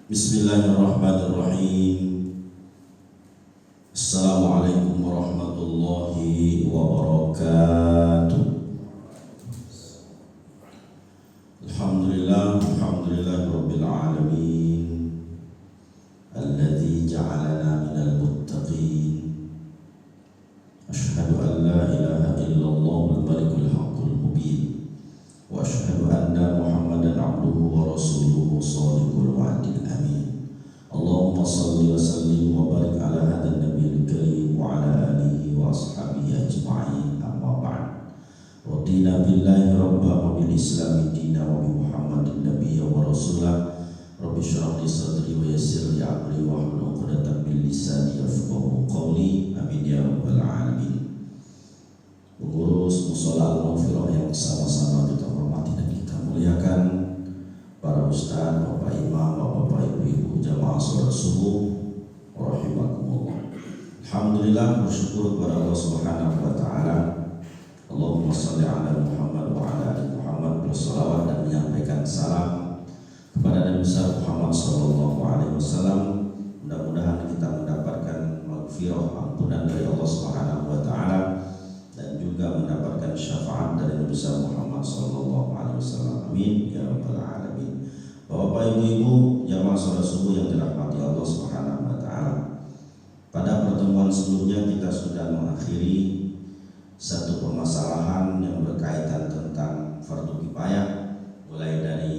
Bismillahirrahmanirrahim. Assalamualaikum warahmatullahi wabarakatuh. Alhamdulillahirabbil alamin. Alladzi ja'alana minal muttaqin. Asyhadu an la ilaha illallahul malikul haqqul mubin. Wa asyhadu anna Muhammadan abduhu wa rasuluhu shadiqul wa'dil amin. Allahumma salli wa sallim wa barik ala hadzal nabiyil karim wa ala alihi wa ashabihi ajma'in. Amma ba'd. Radina billahi rabba wa bil islami dina wa bi Muhammadin nabiyya wa rasulah. Rabbi shrah li sadri wa yassir li amri wa hlul 'uqdatam min lisani yafqahu qawli. Amin ya rabbal alamin. Pengurus mushola Al-Maghfirah yang sama-sama kita hormati dan kita muliakan, para ustaz, bapak imam, bapak ibu, jamaah sholat subuh, rahimakumullah. Alhamdulillah, bersyukur kepada Allah Subhanahu wa taala. Allahumma shalli ala Muhammad wa ala ali Muhammad, bersalawat dan menyampaikan salam kepada Nabi besar Muhammad sallallahu alaihi wasallam. Mudah-mudahan kita mendapatkan maghfirah, ampunan dari Allah Subhanahu wa taala, dan juga mendapatkan syafaat dari Nabi besar Muhammad sallallahu alaihi wasallam. Amin ya rabbal alamin. Bapak ibu-ibu, jamaah salat subuh yang dirahmati Allah Subhanahu wa taala. Pada pertemuan sebelumnya kita sudah mengakhiri satu permasalahan yang berkaitan tentang fardu kifayah, mulai dari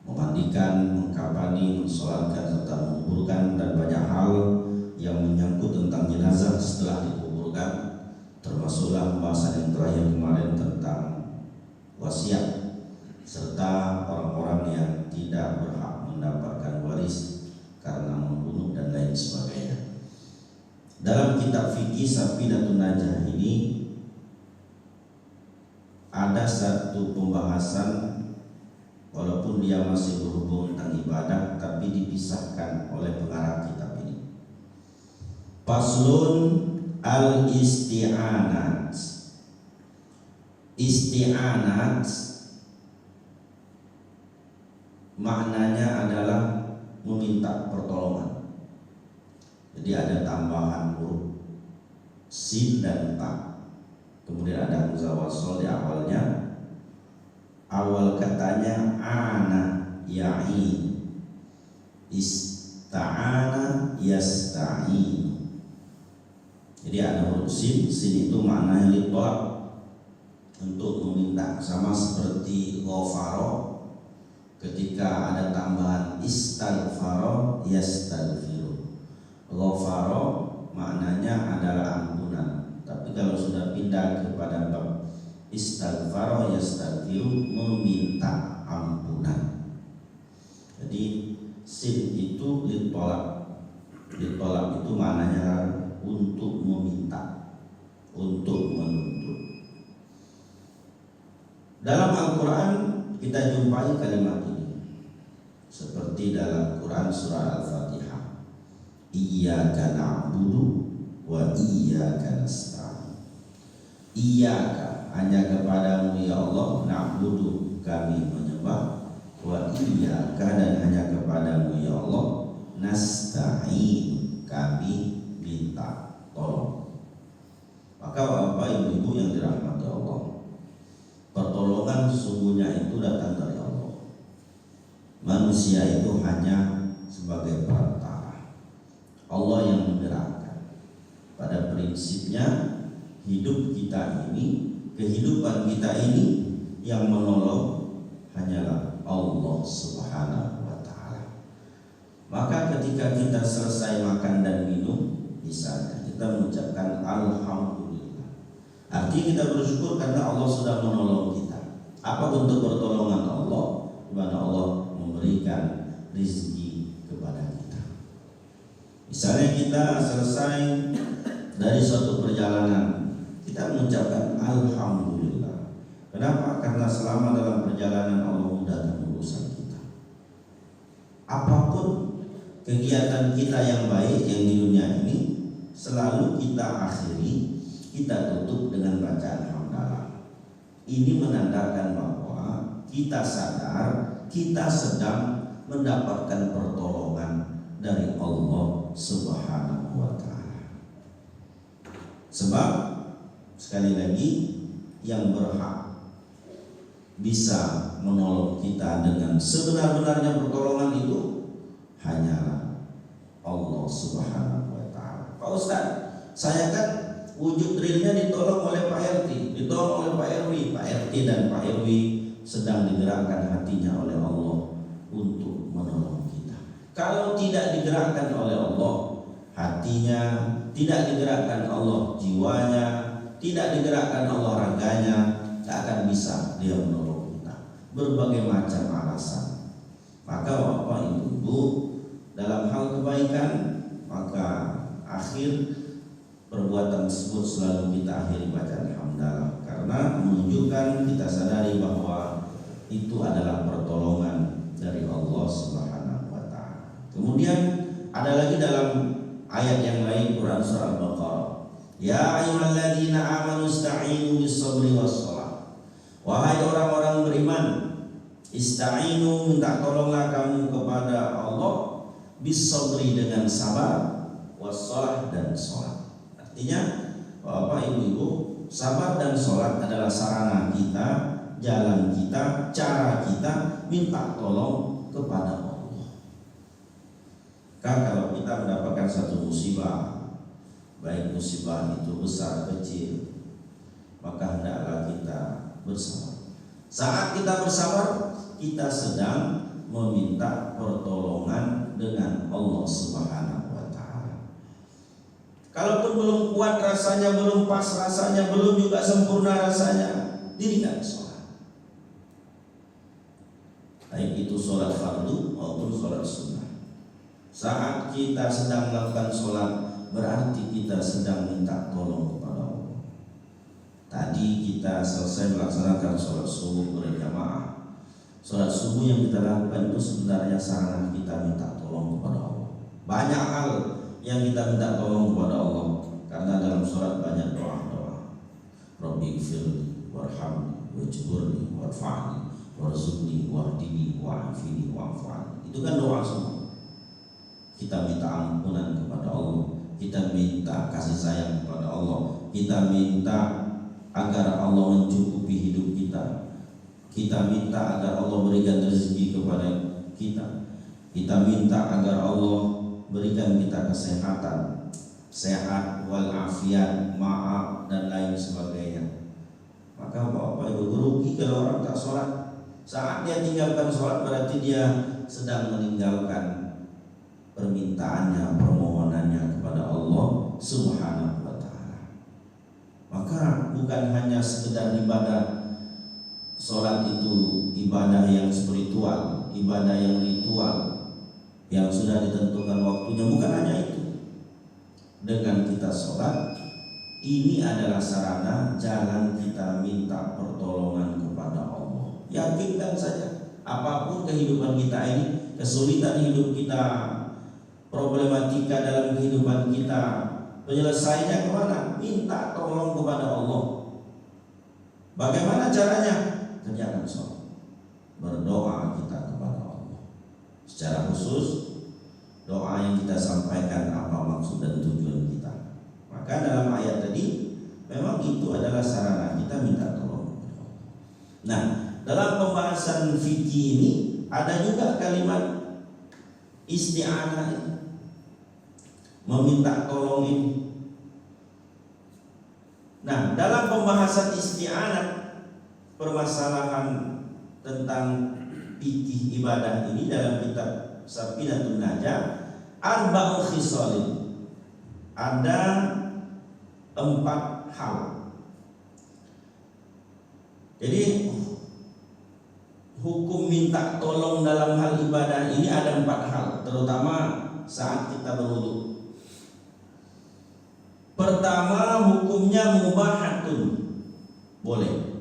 memandikan, mengkafani, mensolatkan serta menguburkan, dan banyak hal yang menyangkut tentang jenazah setelah dikuburkan, termasuklah pembahasan yang terakhir kemarin tentang wasiat serta orang-orang yang tidak berhak mendapatkan waris karena membunuh dan lain sebagainya. Dalam kitab fikih Safinatun Najah ini ada satu pembahasan, walaupun dia masih berhubung tentang ibadah, tapi dipisahkan oleh pengarang kitab ini. Faslun al-isti'anat. Isti'anat maknanya adalah meminta pertolongan. Jadi ada tambahan huruf sin dan ta, kemudian ada hamzah wasl di awalnya. Awal katanya ana ya'i, ista'ana yasta'in. Jadi ada huruf sin itu maknanya litolak, untuk meminta, sama seperti ghafaro. Ketika ada tambahan istaghfaro yastaghfiru. Ghafaro maknanya adalah ampunan, tapi kalau sudah pindah kepada bab istaghfaro yastaghfiru, meminta ampunan. Jadi sin itu litolak. Litolak itu maknanya untuk meminta, untuk menuntut. Dalam Al-Quran kita jumpai kalimat ini, seperti dalam Quran surah Al-Fatihah, iyyaka na'budu wa iyyaka nasta'in. Iyyaka, hanya kepadamu ya Allah, na'budu, kami menyembah, wa iyyaka, dan hanya kepadamu ya Allah, nasta'in, kami minta tolong. Maka bapak ibu yang dirahmati Allah, pertolongan sesungguhnya itu datang dari Allah. Manusia itu hanya sebagai perantara. Allah yang menggerakkan. Pada prinsipnya hidup kita ini, kehidupan kita ini, yang menolong hanyalah Allah Subhanahu wa taala. Maka ketika kita selesai makan dan minum, misalnya kita mengucapkan alhamdulillah, artinya kita bersyukur karena Allah sudah menolong kita. Apa bentuk pertolongan Allah? Di mana Allah memberikan rezeki kepada kita. Misalnya kita selesai dari suatu perjalanan, kita mengucapkan alhamdulillah. Kenapa? Karena selama dalam perjalanan Allah mudahkan urusan kita. Apapun kegiatan kita yang baik yang di dunia ini, selalu kita akhiri, kita tutup dengan bacaan hamdalah. Ini menandakan bahwa kita sadar kita sedang mendapatkan pertolongan dari Allah Subhanahu wa ta'ala. Sebab sekali lagi yang berhak bisa menolong kita dengan sebenar-benarnya pertolongan itu hanyalah Allah Subhanahu wa ta'ala. Pak Ustaz, saya kan wujud realnya ditolong oleh Pak RT, ditolong oleh Pak RW. Pak RT dan Pak RW sedang digerakkan hatinya oleh Allah untuk menolong kita. Kalau tidak digerakkan oleh Allah hatinya, tidak digerakkan Allah jiwanya, tidak digerakkan Allah raganya, tak akan bisa dia menolong kita. Berbagai macam alasan. Maka Bapak Ibu, dalam hal kebaikan, maka akhir perbuatan tersebut selalu kita akhiri bacaan hamdalah, karena menunjukkan kita sadari bahwa itu adalah pertolongan dari Allah Subhanahu wa ta'ala. Kemudian ada lagi dalam ayat yang lain Quran surah Al-Baqarah, ya ayyuhalladzina amanu ista'inu bis-sabri was-shalah. Wahai orang-orang beriman, ista'inu, minta tolonglah kamu kepada Allah, bis-sabri, dengan sabar, was-shalah, dan sholat. Artinya Bapak Ibu, sabar dan sholat adalah sarana kita, jalan kita, cara kita minta tolong kepada Allah. Kalau kita mendapatkan satu musibah, baik musibah itu besar kecil, maka hendaklah kita bersabar. Saat kita bersabar, kita sedang meminta pertolongan dengan Allah Subhanahu wa ta'ala. Kalaupun belum kuat rasanya, belum pas rasanya, belum juga sempurna rasanya, dirikan sholat. Baik itu sholat fardu maupun sholat sunnah. Saat kita sedang melakukan sholat, berarti kita sedang minta tolong kepada Allah. Tadi kita selesai melaksanakan sholat subuh berjamaah. Sholat subuh yang kita lakukan itu sebenarnya sarana kita minta tolong kepada Allah. Banyak hal yang kita minta tolong kepada Allah, karena dalam sholat banyak doa-doa. Rabbi gfirli warhamni wajburni warfa'ni warzuqni wahdini wa'afini wa'afani. Itu kan doa semua. Kita minta ampunan kepada Allah, kita minta kasih sayang kepada Allah, kita minta agar Allah mencukupi hidup kita, kita minta agar Allah berikan rezeki kepada kita, kita minta agar Allah berikan kita kesehatan, sehat walafiat, maaf, dan lain sebagainya. Maka Bapak Ibu, rugi kalau orang tak sholat. Saat dia tinggalkan sholat, berarti dia sedang meninggalkan permintaannya, permohonannya kepada Allah Subhanahu wa ta'ala. Maka bukan hanya sekedar ibadah. Sholat itu ibadah yang spiritual, ibadah yang ritual, yang sudah ditentukan waktunya. Bukan hanya itu. Dengan kita sholat, ini adalah sarana jalan kita minta pertolongan kepada Allah. Yakinkan saja, apapun kehidupan kita ini, kesulitan hidup kita, problematika dalam kehidupan kita, penyelesaiannya kemana? Minta tolong kepada Allah. Bagaimana caranya? Kerjakan sholat, berdoa kita kepada Allah. Secara khusus, doa yang kita sampaikan apa maksud dan tujuan kita. Maka dalam ayat tadi memang itu adalah sarana kita minta tolong kepada Allah. Nah, dalam pembahasan fikih ini ada juga kalimat isti'anah, meminta tolong ini. Nah, dalam pembahasan isti'anah, permasalahan tentang fikih ibadah ini dalam kitab Safinatun Najah, arba'u khisalin, ada 4 hal. Jadi hukum minta tolong dalam hal ibadah ini ada 4 hal, terutama saat kita berwudu. Pertama, hukumnya mubahatun, boleh.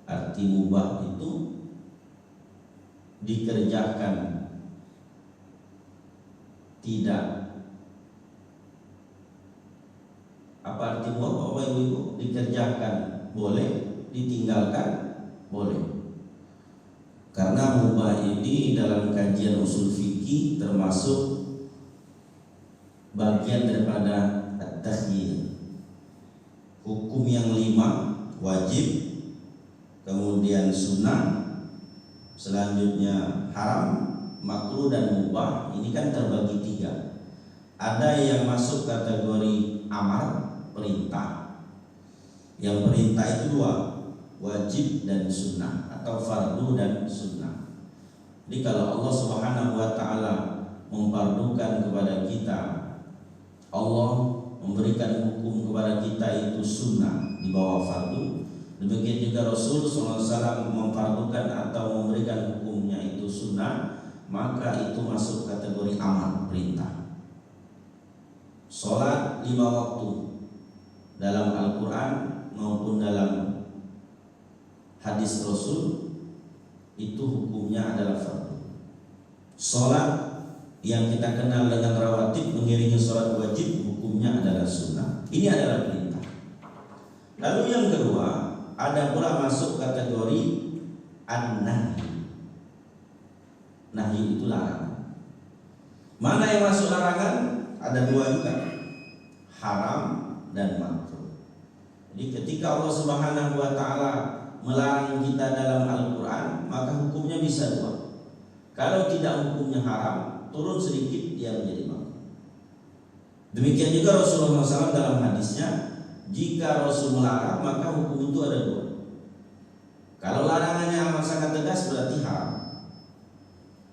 Arti mubah itu dikerjakan, tidak. Apa arti mubah Bapak Ibu? Dikerjakan boleh, ditinggalkan boleh. Karena mubah ini ini dalam kajian usul fikih termasuk bagian daripada at-takhyir. Hukum yang 5 wajib, kemudian sunnah, selanjutnya haram, makruh dan mubah. Ini kan terbagi 3. Ada yang masuk kategori amar, perintah. Yang perintah itu 2, wajib dan sunnah atau fardu dan sunnah. Jadi kalau Allah Subhanahu wa taala memfardukan kepada kita, Allah memberikan hukum kepada kita itu sunnah di bawah fardu. Demikian juga Rasul SAW memfardukan atau memberikan hukumnya itu sunnah, maka itu masuk kategori amar, perintah. Salat 5 waktu dalam Al-Quran maupun dalam hadis Rasul itu hukumnya adalah fardu. Salat yang kita kenal dengan rawatib mengiringi salat wajib hukumnya adalah sunnah. Ini adalah perintah. Lalu yang kedua, ada pula masuk kategori an-nahi. Nahi itu larangan. Mana yang masuk larangan? Ada 2 juga, haram dan makruh. Jadi ketika Allah Subhanahu wa taala melarang kita dalam Al-Quran, maka hukumnya bisa 2. Kalau tidak hukumnya haram, turun sedikit dia menjadi makruh. Demikian juga Rasulullah SAW dalam hadisnya, jika Rasul melarang maka hukum itu ada 2. Kalau larangannya amat sangat tegas berarti haram.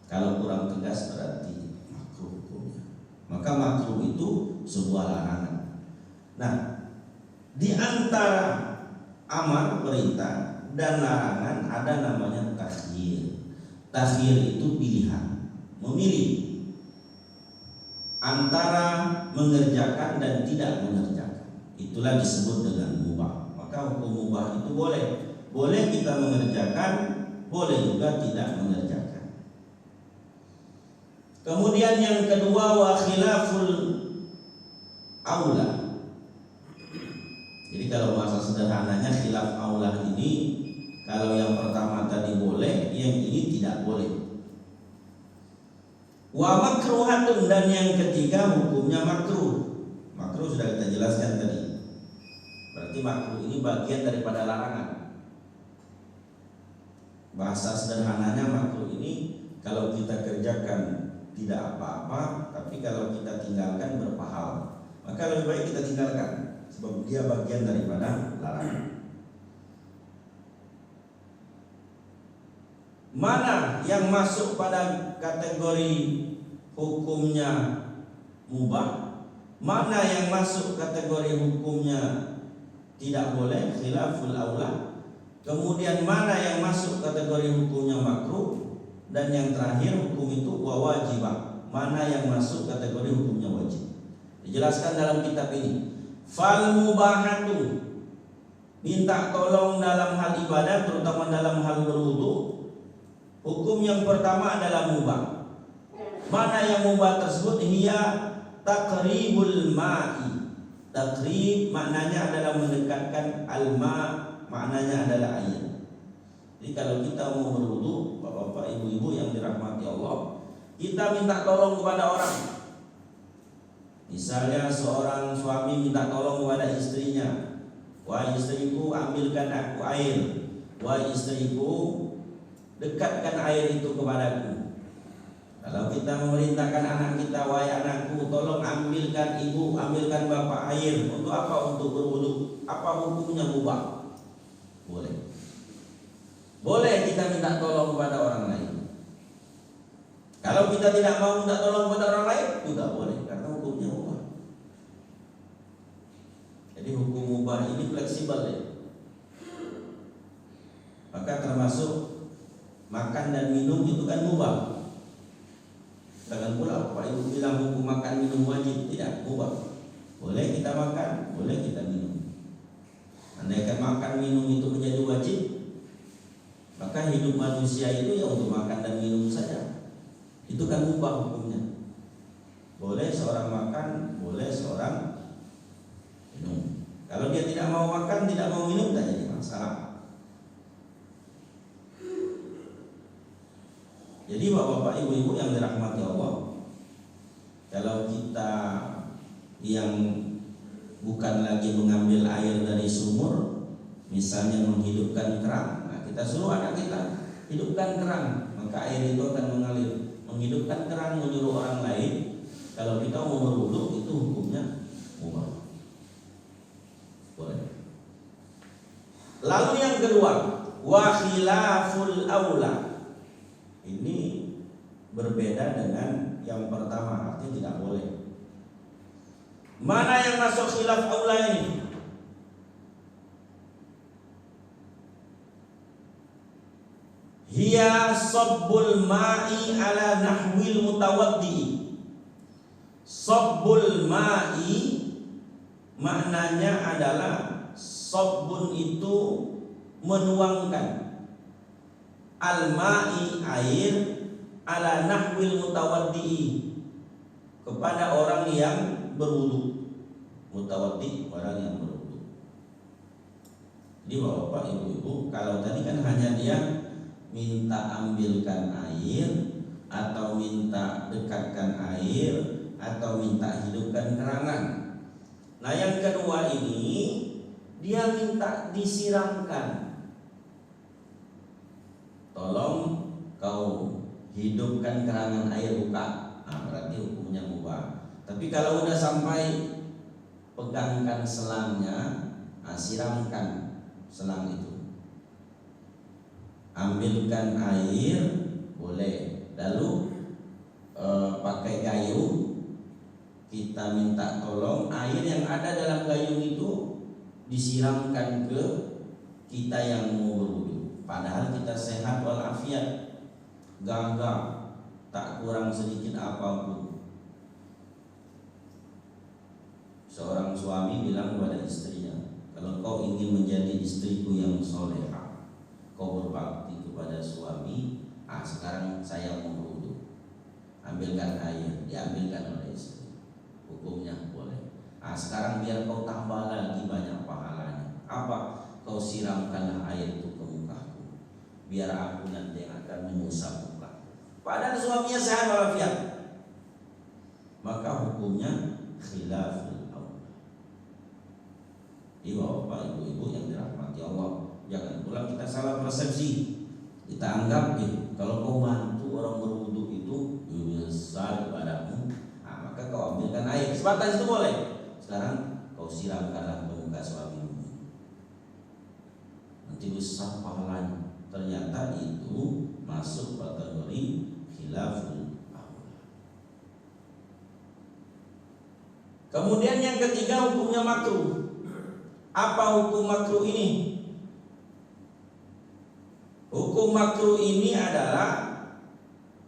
Kalau kurang tegas berarti makruh hukumnya. Maka makruh itu sebuah larangan. Nah, di antara amar, perintah, dan larangan ada namanya takhyir. Takhyir itu pilihan, memilih antara mengerjakan dan tidak mengerjakan. Itulah disebut dengan mubah. Maka hukum mubah itu boleh kita mengerjakan, boleh juga tidak mengerjakan. Kemudian yang kedua, wa khilaful aula. Jadi kalau bahasa sederhananya khilaf aula ini, kalau yang pertama tadi boleh, yang ini tidak boleh. Wa makruhatun, dan yang ketiga hukumnya makruh. Makruh sudah kita jelaskan tadi. Berarti makruh ini bagian daripada larangan. Bahasa sederhananya makruh ini kalau kita kerjakan tidak apa-apa, tapi kalau kita tinggalkan berpahala. Maka lebih baik kita tinggalkan, sebab dia bagian daripada larangan. Mana yang masuk pada kategori hukumnya mubah, mana yang masuk kategori hukumnya tidak boleh, khilaful aula. Kemudian mana yang masuk kategori hukumnya makruh, dan yang terakhir hukum itu wajibah, mana yang masuk kategori hukumnya wajib. Dijelaskan dalam kitab ini. Fal mubahatu, minta tolong dalam hal ibadah, terutama dalam hal berwudu. Hukum yang pertama adalah mubah. Mana yang mubah tersebut? Hiya taqribul ma'i. Taqrib maknanya adalah mendekatkan, al-ma maknanya adalah air. Jadi kalau kita mau berwudu, bapak-bapak, ibu-ibu yang dirahmati Allah, kita minta tolong kepada orang. Misalnya seorang suami minta tolong kepada istrinya, wahai istriku, ambilkan aku air. Wahai istriku, dekatkan air itu kepadaku. Kalau kita memerintahkan anak kita, wahai anakku, tolong ambilkan ibu, ambilkan bapak air. Untuk apa? Untuk berwudu. Apa hukumnya mubah? Boleh. Boleh kita minta tolong kepada orang lain. Kalau kita tidak mau minta tolong kepada orang lain, juga boleh, karena hukumnya mubah. Jadi hukum mubah ini fleksibel ya. Maka termasuk makan dan minum itu kan mubah. Jangan pula Pak Ibu bilang hukum makan minum wajib, tidak, mubah. Boleh kita makan, boleh kita minum. Andaikan makan minum itu menjadi wajib, maka hidup manusia itu ya untuk makan dan minum saja. Itu kan mubah hukumnya. Boleh seorang makan, boleh seorang minum. Kalau dia tidak mau makan, tidak mau minum, tidak jadi masalah. Jadi bapak-bapak, ibu-ibu yang dirahmati Allah, kalau kita yang bukan lagi mengambil air dari sumur, misalnya menghidupkan keran, nah kita suruh anak kita hidupkan keran, maka air itu akan mengalir. Menghidupkan keran menyuruh orang lain, kalau kita mau berwudu itu hukumnya mubah, boleh. Lalu yang kedua, wa khilaful aula. Ini berbeda dengan yang pertama, artinya tidak boleh. Mana yang masuk khilaf aula ini? Hiya sabbul ma'i ala nahwil mutawaddi. Sabbul ma'i maknanya adalah sabbun itu menuangkan, al-ma'i air, ala nahwil mutawaddi kepada orang yang berwudu. Mutawaddi orang yang berwudu. Jadi bapak ibu-ibu, kalau tadi kan hanya dia minta ambilkan air, atau minta dekatkan air, atau minta hidupkan kerangan. Nah yang kedua ini dia minta disiramkan. Tolong kau hidupkan kerangan air buka. Nah berarti hukumnya mubah. Tapi kalau udah sampai pegangkan selangnya, nah, siramkan selang itu. Ambilkan air boleh, lalu pakai gayung, kita minta tolong air yang ada dalam gayung itu disiramkan ke kita yang mau berwudu. Padahal kita sehat walafiat, gagah, tak kurang sedikit apapun. Seorang suami bilang kepada istrinya, kalau kau ingin menjadi istriku yang soleha, kau berbakti kepada suami, sekarang saya mau berwudu, ambilkan air, diambilkan oleh istri, hukumnya boleh. Sekarang biar kau tambah lagi banyak pahalanya. Apa? Kau siramkanlah air itu ke mukaku, biar aku nanti akan mengusap muka. Padahal suaminya sehat walafiat, maka hukumnya khilaful aula. Di bapak ibu-ibu yang dirahmati Allah, jangan pula kita salah persepsi. Kita anggap kalau kau bantu orang berwudu itu besar kepadamu, maka kau ambilkan air. Sebatas itu boleh. Sekarang kau siramkanlah ke muka suamimu, nanti besar pahalanya. Ternyata itu masuk kategori khilaful aula. Kemudian yang ketiga, hukumnya makruh. Apa hukum makruh ini? Hukum makruh ini adalah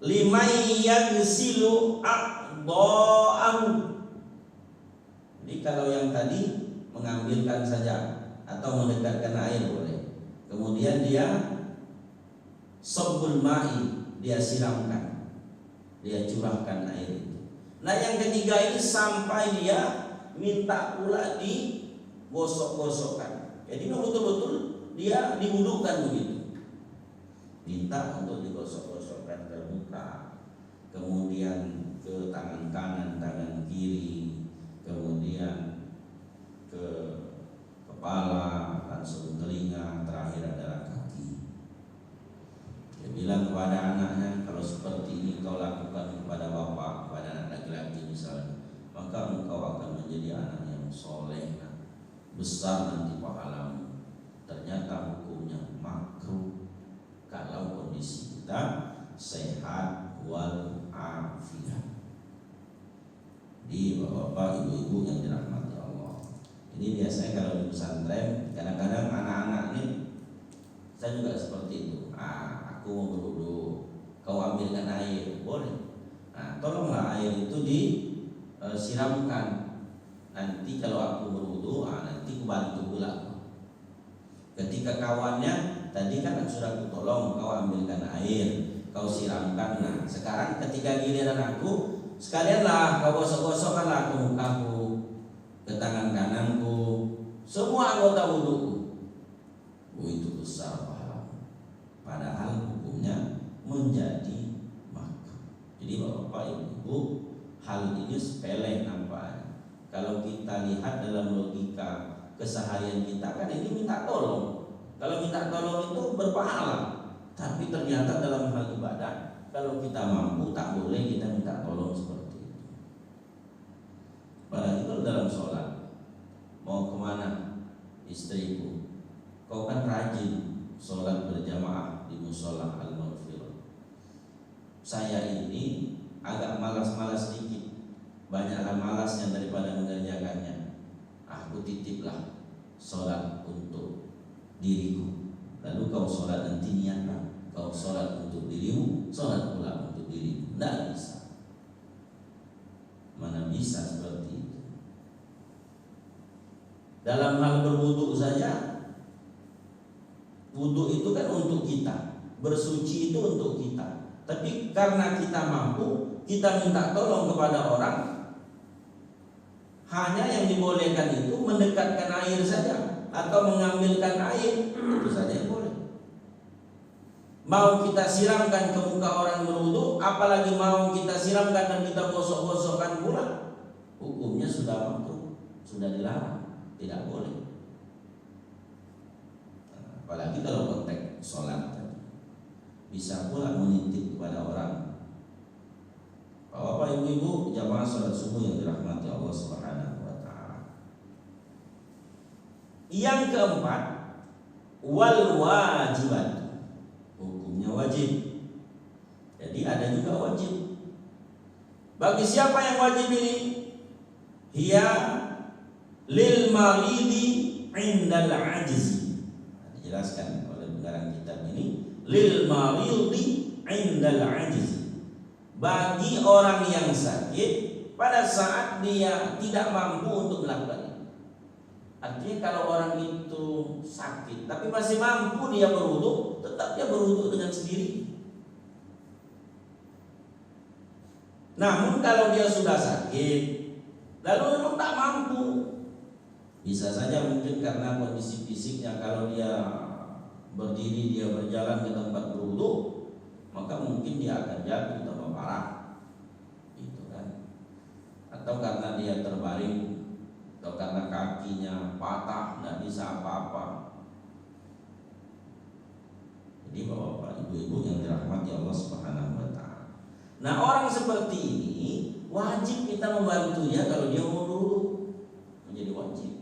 limay yaghsilu a'dha'ahu. Jadi kalau yang tadi mengambilkan saja atau mendekatkan air boleh. Kemudian dia sabbul ma'i, dia siramkan, dia curahkan air itu. Nah yang ketiga ini sampai dia minta pula digosok-gosokkan. Jadi betul-betul dia diwudukan begitu. Minta untuk digosok-gosokkan ke muka, kemudian ke tangan kanan, tangan kiri, kemudian ke kepala, langsung telinga, terakhir adalah kaki. Dia bilang kepada anaknya, kalau seperti ini kau lakukan kepada bapak, kepada anak laki-laki misalnya, maka engkau akan menjadi anak yang soleh, besar nanti pahalamu. Ternyata hukumnya makruh kalau kondisi kita sehat walafiat. Di bapak ibu-ibu yang dirahmati Allah, ini biasanya kalau di pesantren kadang-kadang anak-anak ini, saya juga seperti itu. Aku mau berwudu, kau ambilkan air, boleh. Tolonglah air itu disiramkan. Nanti kalau aku berwudu, nanti aku bantu pula. Ketika kawannya tadi kan sudah aku tolong, kau ambilkan air, kau siramkan. Nah sekarang ketika giliran aku, sekalianlah kau gosok-gosokkanlah ke mukaku, ke tangan kananku, semua anggota wuduku. Itu besar pahala. Padahal hukumnya menjadi Jadi Bapak Ibu, hal ini sepele nampaknya. Kalau kita lihat dalam logika keseharian kita, kan ini minta tolong. Kalau minta tolong itu berpahala. Tapi ternyata dalam hal ibadah, kalau kita mampu tak boleh kita minta tolong seperti itu. Padahal itu dalam sholat, mau kemana istriku, kau kan rajin sholat berjamaah di musola Al-Maghfirah. Saya ini agak malas-malas sedikit, banyaklah malasnya daripada mengerjakannya. Aku titiplah sholat untuk diriku, lalu kau sholat nanti niatkan. Kau sholat untuk dirimu, sholat pula untuk dirimu. Tidak bisa. Mana bisa seperti itu. Dalam hal berwudu saja, wudu itu kan untuk kita, bersuci itu untuk kita. Tapi karena kita mampu, kita minta tolong kepada orang. Hanya yang dibolehkan itu mendekatkan air saja atau mengambilkan air, itu saja yang boleh. Mau kita siramkan ke muka orang berwudu, apalagi mau kita siramkan dan kita gosok-gosokkan pula, hukumnya sudah makruh, sudah dilarang, tidak boleh. Apalagi kalau konteks sholat tadi, bisa pula menitip kepada orang. Bapak Ibu jamaah sholat subuh yang dirahmati Allah Subhanahu wa Ta'ala. Yang keempat, wal wajibat, hukumnya wajib. Jadi ada juga wajib. Bagi siapa yang wajib ini? Hiya lil maridi indal ajzi. Dijelaskan oleh pengarang kitab ini, lil maridi indal ajzi. Bagi orang yang sakit pada saat dia tidak mampu untuk melakukan. Artinya kalau orang itu sakit tapi masih mampu dia berwudu, tetap dia berwudu dengan sendiri. Namun kalau dia sudah sakit lalu memang tak mampu, bisa saja mungkin karena kondisi fisiknya, kalau dia berdiri, dia berjalan ke tempat berwudu, maka mungkin dia akan jatuh tambah parah, gitu kan? Atau karena dia terbaring, atau karena kakinya patah, tidak bisa apa-apa. Jadi bapak-bapak, ibu-ibu yang dirahmati Allah Subhanahu wa Ta'ala. Nah, orang seperti ini wajib kita membantunya kalau dia mau berwudu, menjadi wajib.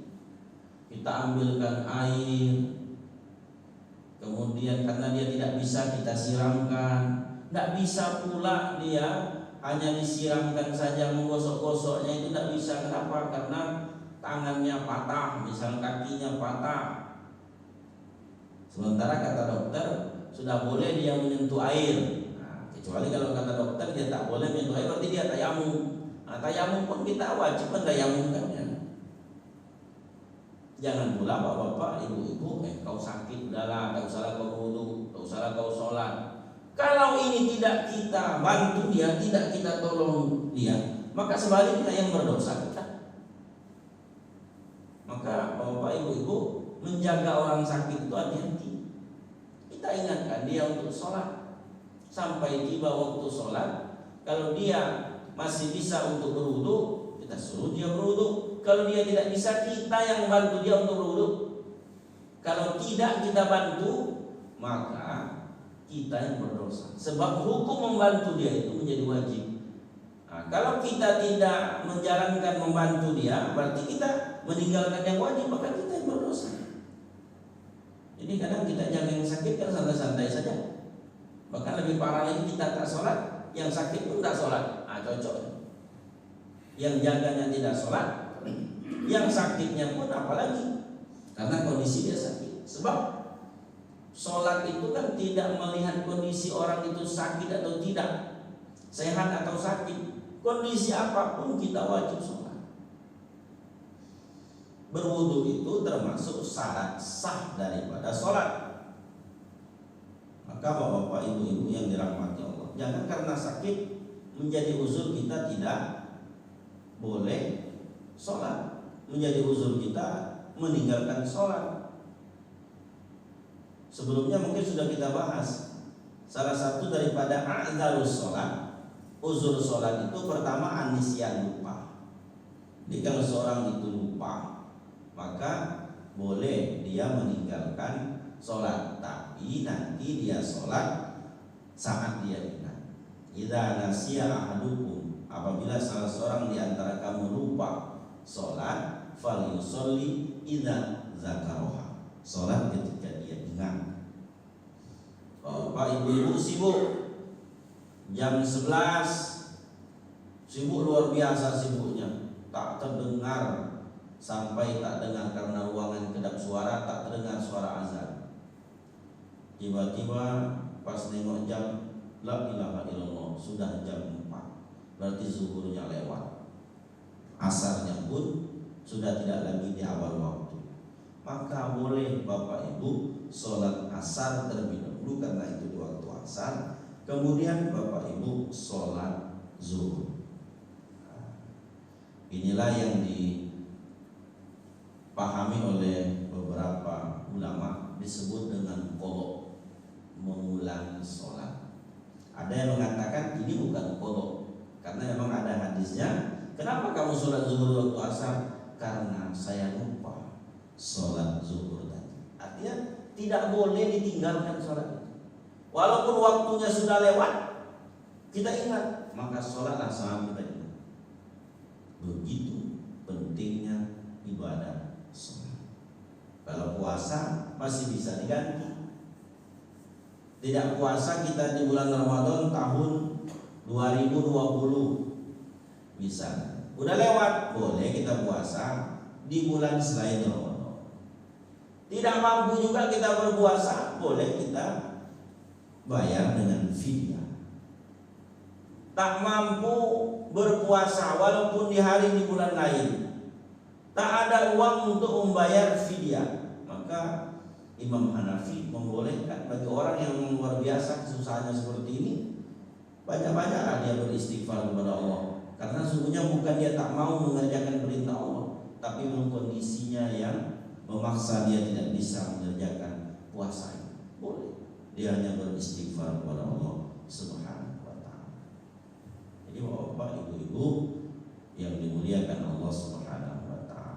Kita ambilkan air, kemudian karena dia tidak bisa kita siramkan, tidak bisa pula dia hanya disiramkan saja, menggosok-gosoknya itu tidak bisa. Kenapa? Karena tangannya patah, misal kakinya patah. Sementara kata dokter sudah boleh dia menyentuh air. Nah, kecuali kalau kata dokter dia tak boleh menyentuh air, berarti dia tayamum. Nah, tayamum pun kita wajib mentayamumkannya. Jangan pula bapak-bapak, ibu-ibu, kau sakit, udahlah, tak usahlah kau wudu, tak usahlah kau sholat. Kalau ini tidak kita bantu dia, tidak kita tolong dia, maka sebaliknya yang berdosa kita. Maka bapak ibu-ibu menjaga orang sakit itu hati-hati. Kita ingatkan dia untuk sholat. Sampai tiba waktu sholat, kalau dia masih bisa untuk berwudu, kita suruh dia berwudu. Kalau dia tidak bisa, kita yang bantu dia untuk berwudu. Kalau tidak kita bantu, maka kita yang berdosa. Sebab hukum membantu dia itu menjadi wajib. Nah, kalau kita tidak menjalankan membantu dia, berarti kita meninggalkan yang wajib, maka kita yang berdosa. Jadi kadang kita jaga yang sakit kan santai-santai saja. Bahkan lebih parah lagi, kita tak sholat, yang sakit pun tak sholat. Cocok. Yang jaganya tidak sholat, yang sakitnya pun apalagi, karena kondisi dia sakit. Sebab sholat itu kan tidak melihat kondisi orang itu sakit atau tidak, sehat atau sakit. Kondisi apapun kita wajib sholat. Berwudu itu termasuk syarat sah daripada sholat. Maka bapak-bapak, ibu-ibu yang dirahmati Allah, jangan karena sakit menjadi uzur kita tidak boleh sholat, menjadi uzur kita meninggalkan sholat. Sebelumnya mungkin sudah kita bahas, salah satu daripada a'dzarus sholat uzur sholat itu pertama anisyan, lupa. Jadi kalau seorang itu lupa, maka boleh dia meninggalkan sholat, tapi nanti dia sholat saat dia ingat. Idza nasiya ahadukum, apabila salah seorang di antara kamu lupa sholat, falyusolli idza zakaroha, sholat ketika dia ingat. Bapak ibu-ibu sibuk jam 11, sibuk luar biasa sibuknya, tak terdengar, sampai tak dengar karena ruangan kedap suara, tak terdengar suara azan. Tiba-tiba pas nengok jam, la ilaha illallah, sudah jam 4, berarti zuhurnya lewat, asarnya pun sudah tidak lagi di awal waktu. Maka boleh Bapak Ibu sholat asar terlebih dahulu, karena itu di waktu asar. Kemudian Bapak Ibu sholat zuhur. Inilah yang dipahami oleh beberapa ulama, disebut dengan qadha, mengulangi sholat. Ada yang mengatakan ini bukan qadha, karena memang ada hadisnya. Kenapa kamu sholat zuhur waktu asar? Karena saya lupa sholat zuhur tadi. Artinya tidak boleh ditinggalkan sholat itu. Walaupun waktunya sudah lewat, kita ingat, maka sholatlah sama kita ingat. Begitu pentingnya ibadah sholat. Kalau puasa masih bisa diganti. Tidak puasa kita di bulan Ramadan tahun 2020 bisa, udah lewat, boleh kita puasa di bulan selain Ramadan. Tidak mampu juga kita berpuasa, boleh kita bayar dengan fidyah. Tak mampu berpuasa walaupun di hari di bulan lain, tak ada uang untuk membayar fidyah, maka Imam Hanafi membolehkan bagi orang yang luar biasa kesusahannya seperti ini, banyak-banyaklah dia beristighfar kepada Allah. Karena sungguhnya bukan dia tak mau mengerjakan perintah Allah, tapi memang kondisinya yang memaksa dia tidak bisa mengerjakan puasa. Boleh dia hanya beristighfar kepada Allah Subhanahu wa ta'ala. Jadi Bapak Ibu-ibu yang dimuliakan Allah Subhanahu wa ta'ala,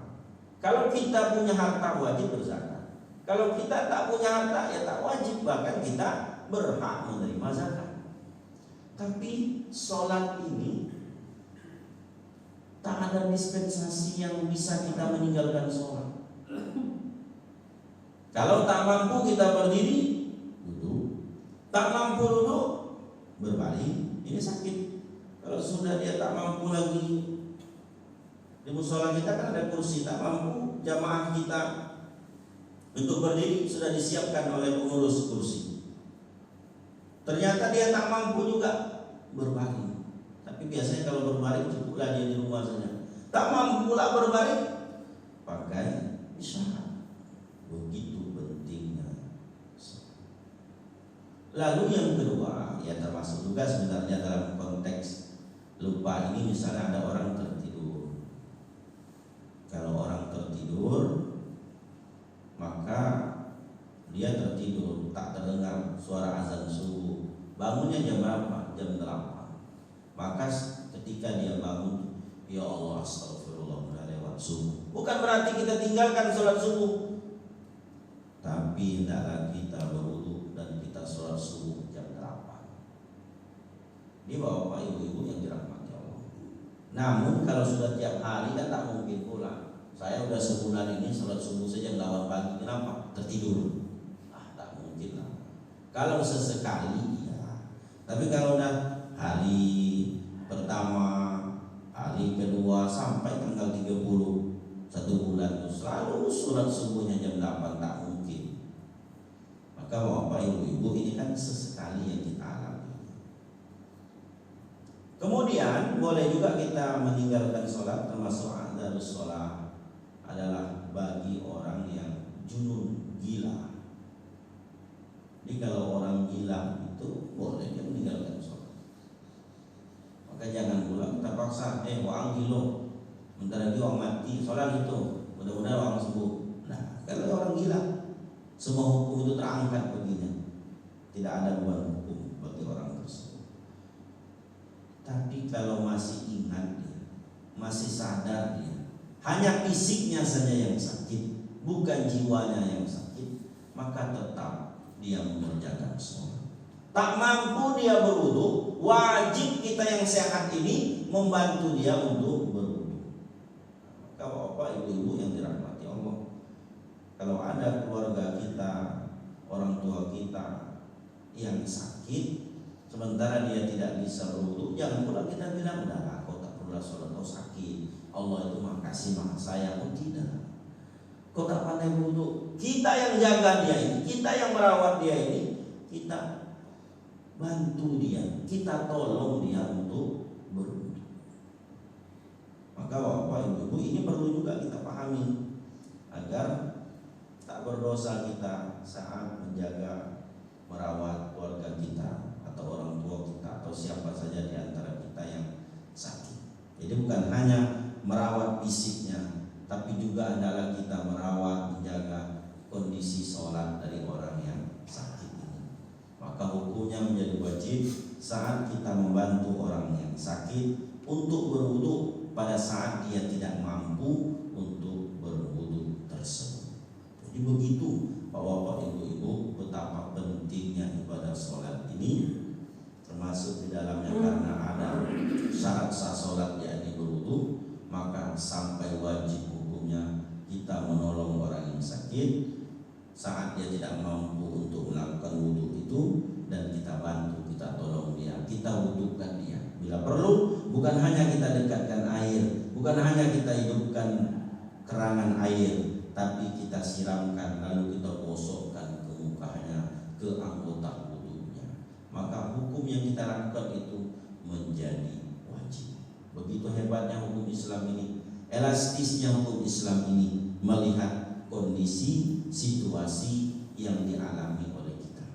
kalau kita punya harta wajib berzakat. Kalau kita tak punya harta ya tak wajib, bahkan kita berhak menerima zakat. Tapi sholat ini tak ada dispensasi yang bisa kita meninggalkan sholat. Kalau tak mampu kita berdiri, duduk. Tak mampu duduk, berbaring. Ini sakit. Kalau sudah dia tak mampu lagi, di musola kita kan ada kursi, tak mampu jamaah kita untuk berdiri sudah disiapkan oleh pengurus kursi. Ternyata dia tak mampu juga, berbaring. Tapi biasanya kalau berbaring cukuplah dia di rumah saja. Tak mampu pula berbaring, pakai isyarat. Begitu pentingnya. Lalu yang kedua, ya termasuk juga sebenarnya dalam konteks lupa ini, misalnya ada orang tertidur. Kalau orang tertidur, maka dia tertidur, tak terdengar suara azan subuh. Bangunnya jam berapa? Jam 8. Maka ketika dia bangun, ya Allah, astagfirullah, sudah lewat subuh. Bukan berarti kita tinggalkan sholat subuh, tapi hendaklah kita berwudu dan kita sholat subuh jam 8. Ini Bapak Ibu yang dirahmati Allah. Namun kalau sudah tiap hari kan tak mungkin pula. Saya udah sebulan ini sholat subuh saja jam 8 pagi. Kenapa? Tertidur. Tak mungkin lah. Kalau sesekali ya. Tapi kalau udah hari pertama, hari kedua sampai tanggal 30, 1 bulan itu selalu sholat subuhnya jam 8, tak mungkin. Maka Bapak Ibu ini kan sesekali yang kita alami. Kemudian boleh juga kita meninggalkan sholat, termasuk adzarus sholat adalah bagi orang yang junun, gila. Jadi kalau orang gila itu boleh dia meninggalkan sholat. Maka jangan pula kita paksa, orang gila, bentar lagi orang mati, sholat itu, mudah-mudahan orang sembuh. Nah, kalau orang gila, semua hukum itu terangkat baginya, tidak ada beban hukum bagi orang tersebut. Tapi kalau masih ingat dia, masih sadar dia, hanya fisiknya saja yang sakit, bukan jiwanya yang sakit, maka tetap dia mengerjakan sholat. Tak mampu dia berwudu, wajib kita yang sehat ini membantu dia untuk berwudu. Kalau bapak ibu-ibu yang dirahmati Allah, kalau ada keluarga kita, orang tua kita yang sakit, sementara dia tidak bisa berwudu, jangan pula kita bilang, udah kau tak perlu sholat, kau sakit, Allah itu makasih maha sayang. Oh tidak, kau tak pandai berwudu, kita yang jaga dia ini, kita yang merawat dia ini, kita bantu dia, kita tolong dia untuk berwudu. Maka bapak ibu ini perlu juga kita pahami agar tak berdosa kita saat menjaga, merawat keluarga kita atau orang tua kita atau siapa saja di antara kita yang sakit. Jadi bukan hanya merawat fisiknya, tapi juga adalah kita merawat, menjaga kondisi sholat dari orang yang sakit ini. Maka hukumnya menjadi wajib saat kita membantu orang yang sakit untuk berwudu pada saat dia tidak mampu untuk berwudu tersebut. Jadi begitu bapak ibu-ibu betapa pentingnya ibadah sholat ini, termasuk di dalamnya karena ada syarat sah sholat yakni berwudu, maka sampai wajib hukumnya kita menolong orang yang sakit saat dia tidak mampu untuk melakukan wudu itu, dan kita bantu, kita tolong dia, kita wudukan dia. Bila perlu, bukan hanya kita dekatkan air, bukan hanya kita hidupkan kerangan air, tapi kita siramkan lalu kita gosokkan ke mukanya, ke anggota wudunya. Maka hukum yang kita lakukan itu menjadi wajib. Begitu hebatnya hukum Islam ini, elastisnya hukum Islam ini melihat kondisi, situasi yang dialami oleh kita.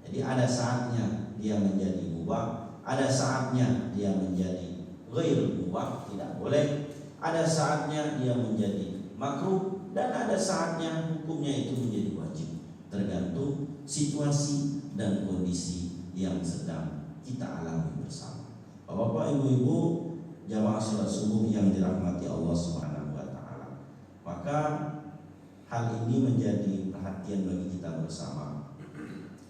Jadi ada saatnya dia menjadi mubah, ada saatnya dia menjadi ghair mubah, tidak boleh, ada saatnya dia menjadi makruh, dan ada saatnya hukumnya itu menjadi wajib, tergantung situasi dan kondisi yang sedang kita alami bersama. Bapak ibu-ibu jamaah salat subuh yang dirahmati Allah Subhanahu wa taala, maka hal ini menjadi perhatian bagi kita bersama.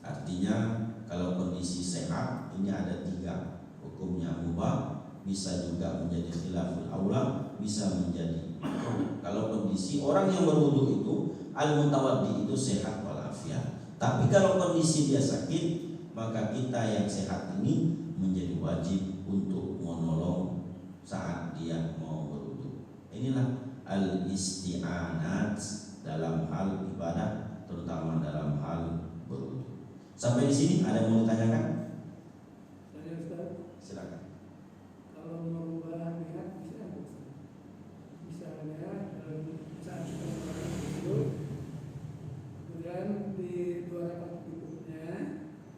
Artinya kalau kondisi sehat ini ada 3 hukumnya, mubah, bisa juga menjadi khilaful aula, bisa menjadi makruh. Kalau kondisi orang yang berwudu itu al-mutawaddi itu sehat walafiat. Tapi kalau kondisi dia sakit, maka kita yang sehat ini menjadi wajib untuk menolong saat dia mau berwudu. Inilah al-isti'anat dalam hal ibadah, terutama dalam hal berwudu. Sampai di sini ada yang mau ditanyakan? Saya Ustaz, Silakan. kalau merubah niat bisa nggak? Misalnya saat kita sholat itu, kemudian di 2 rakaat berikutnya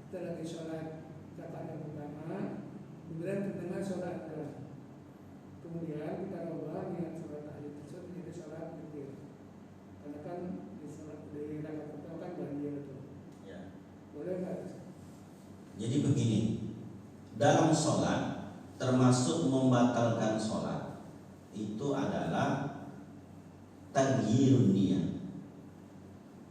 kita lagi sholat rakaat yang pertama, kemudian kita sholat keras. Kemudian kita rubah niat sholat tahiyat tersebut menjadi sholat witir. Karena kan di sholat di rakaat pertama kan banjir itu. Ya. Boleh nggak? Jadi begini, dalam sholat termasuk membatalkan sholat itu adalah taghyirun niat.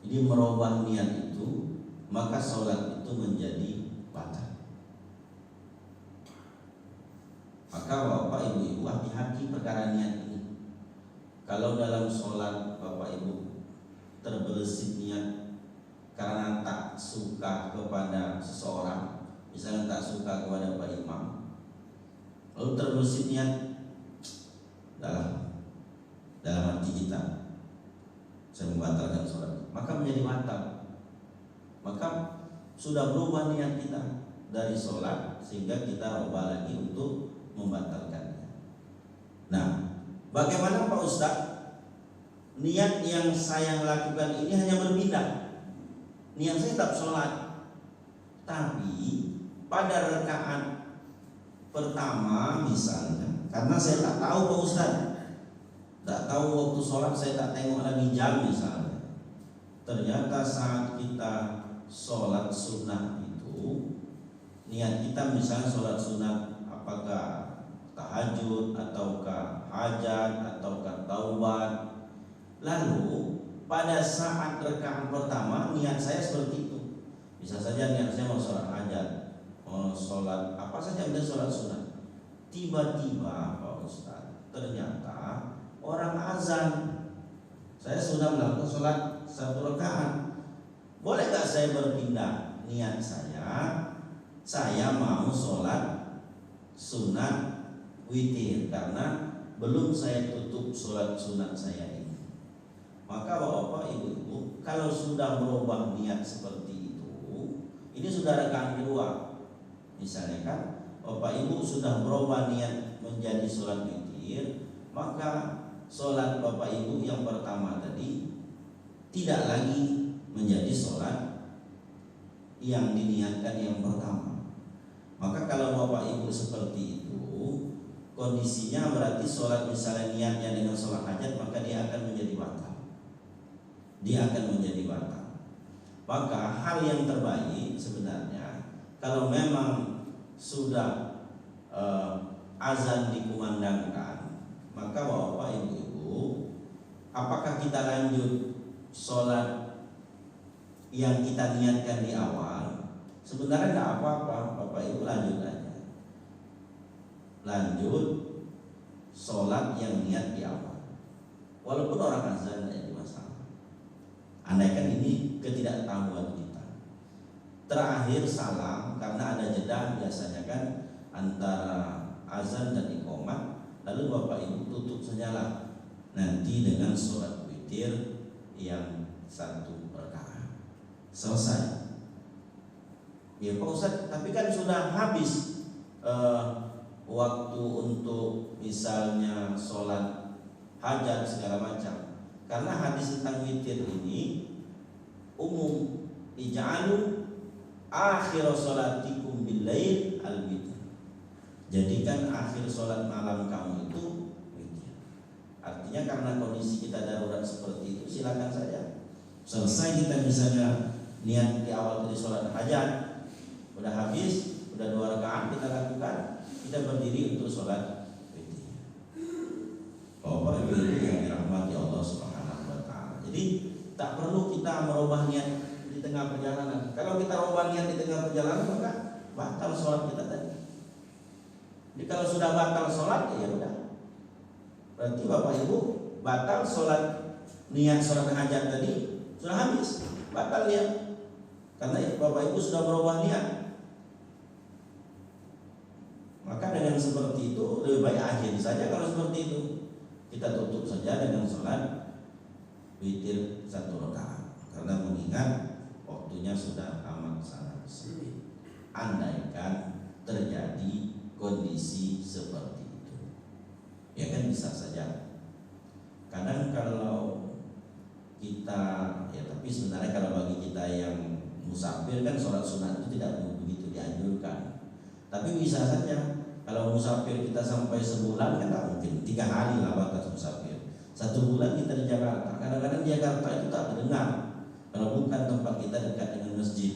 Jadi merubah niat itu, maka sholat itu menjadi batal. Maka bapak ibu hati-hati perkara niat ini. Kalau dalam sholat bapak ibu terbersih niat karena tak suka kepada seseorang, misalnya tak suka kepada Pak Imam, lalu terbersih niat dalam hati kita, saya membatalkan sholat, maka menjadi batal. Maka sudah berubah niat kita dari sholat, sehingga kita ubah lagi untuk membatalkannya. Nah, bagaimana Pak Ustadz? Niat yang saya lakukan ini hanya berpindah. Niat saya tetap sholat, tapi pada rakaat pertama misalnya, karena saya tak tahu Pak Ustaz, tak tahu waktu sholat, saya tak tengok lagi jam misalnya, ternyata saat kita sholat sunnah itu, niat kita misalnya sholat sunnah apakah tahajud ataukah hajat ataukah taubat. Lalu pada saat rakaat pertama niat saya seperti itu. Bisa saja niat saya mau sholat hajat, mau sholat apa saja, bisa sholat sunat. Tiba-tiba Pak Ustaz, ternyata orang azan. Saya sudah melakukan sholat 1 rakaat. Boleh gak saya berpindah niat saya mau sholat sunat witir karena belum saya tutup sholat sunat saya ini. Maka Bapak Ibu, kalau sudah berubah niat seperti itu, ini sudah rakaat kedua. Misalnya kan Bapak Ibu sudah berubah niat menjadi sholat witir, maka sholat Bapak Ibu yang pertama tadi tidak lagi menjadi sholat yang diniatkan yang pertama. Maka kalau Bapak Ibu seperti itu, kondisinya berarti sholat misalnya niatnya dengan sholat hajat, maka dia akan menjadi batal. Maka hal yang terbaik sebenarnya, kalau memang sudah azan dikumandangkan, maka Bapak Ibu, apakah kita lanjut sholat yang kita niatkan di awal? Sebenarnya tidak apa-apa, Bapak Ibu lanjut aja. Lanjut sholat yang niat di awal, walaupun orang azan tidak ada masalah. Andaikan ini ketidaktahuan kita. Terakhir salam, karena ada jeda biasanya kan antara azan dan iqamah. Lalu Bapak Ibu tutup sajalah nanti dengan sholat witir yang 1 rakaat. Selesai. Ya Pak Ustaz, tapi kan sudah habis waktu untuk misalnya sholat hajat segala macam. Karena hadis tentang witir ini umum, ij'alu akhir sholatikum bil-lail al-witir. Jadikan akhir sholat malam kamu itu witir. Artinya karena kondisi kita darurat seperti itu, silakan saja. Selesai kita misalnya niat di awal tadi sholat hajat, udah habis, udah 2 rakaat kita lakukan, kita berdiri untuk sholat witir. Bapak Ibu yang dirahmati Allah Subhanahu wa taala. Jadi tak perlu kita merubah niat di tengah perjalanan. Kalau kita rubah niat di tengah perjalanan, maka batal sholat kita tadi. Jadi kalau sudah batal sholat, ya udah. Berarti Bapak Ibu batal sholat, niat sholat hajat tadi sudah habis, batal ya. Karena Bapak Ibu sudah berubah niat. Maka dengan seperti itu lebih baik akhir saja. Kalau seperti itu kita tutup saja dengan sholat witir 1 rakaat. Karena mengingat waktunya sudah amat sangat sempit. Andaikan terjadi kondisi seperti itu, ya kan bisa saja. Kadang kalau kita, ya tapi sebenarnya kalau bagi kita yang musafir kan sholat sunat itu tidak begitu dianjurkan. Tapi bisa saja kalau musafir kita sampai sebulan kan tak mungkin, 3 hari lah batas musafir. 1 bulan kita di Jakarta. Kadang-kadang di Jakarta itu tak terdengar, kalau bukan tempat kita dekat dengan masjid,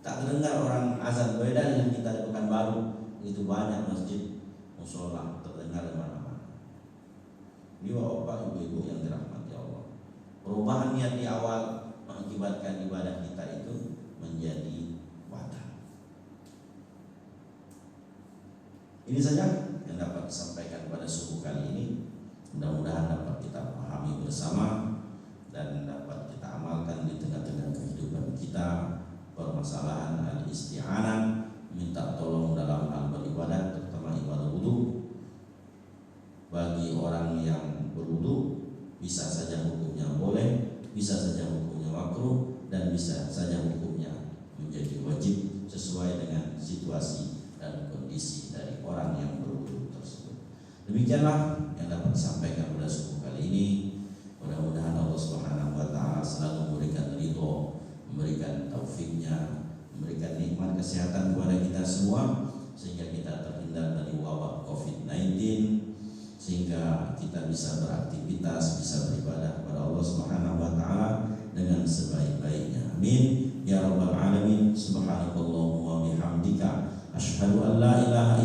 tak terdengar orang azan. Beda dengan kita di Pekanbaru, itu banyak masjid, mushola terdengar di mana-mana. Ini Bapak Ibu yang dirahmati Allah. Perubahan niat di awal mengakibatkan ibadah kita itu menjadi batal. Ini saja yang dapat disampaikan pada subuh kali ini. Mudah-mudahan dapat kita pahami bersama dan dapat kita amalkan di tengah-tengah kehidupan kita. Permasalahan al-isti'anah, minta tolong dalam hal beribadah, terutama ibadah wudu. Bagi orang yang berwudu, bisa saja hukumnya boleh, bisa saja hukumnya makruh, dan bisa saja hukumnya menjadi wajib sesuai dengan situasi dan kondisi dari orang yang berwudu tersebut. Demikianlah yang dapat disampaikan pada subuh kali ini. Mudah-mudahan Allah Subhanahu wa taala selalu memberikan ridho, memberikan taufiknya, memberikan nikmat kesehatan kepada kita semua, sehingga kita terhindar dari wabah COVID-19, sehingga kita bisa beraktivitas, bisa beribadah kepada Allah Subhanahu wa taala dengan sebaik-baiknya. Amin ya rabbal alamin. Subhanakallahumma wa bihamdika asyhadu an la ilaha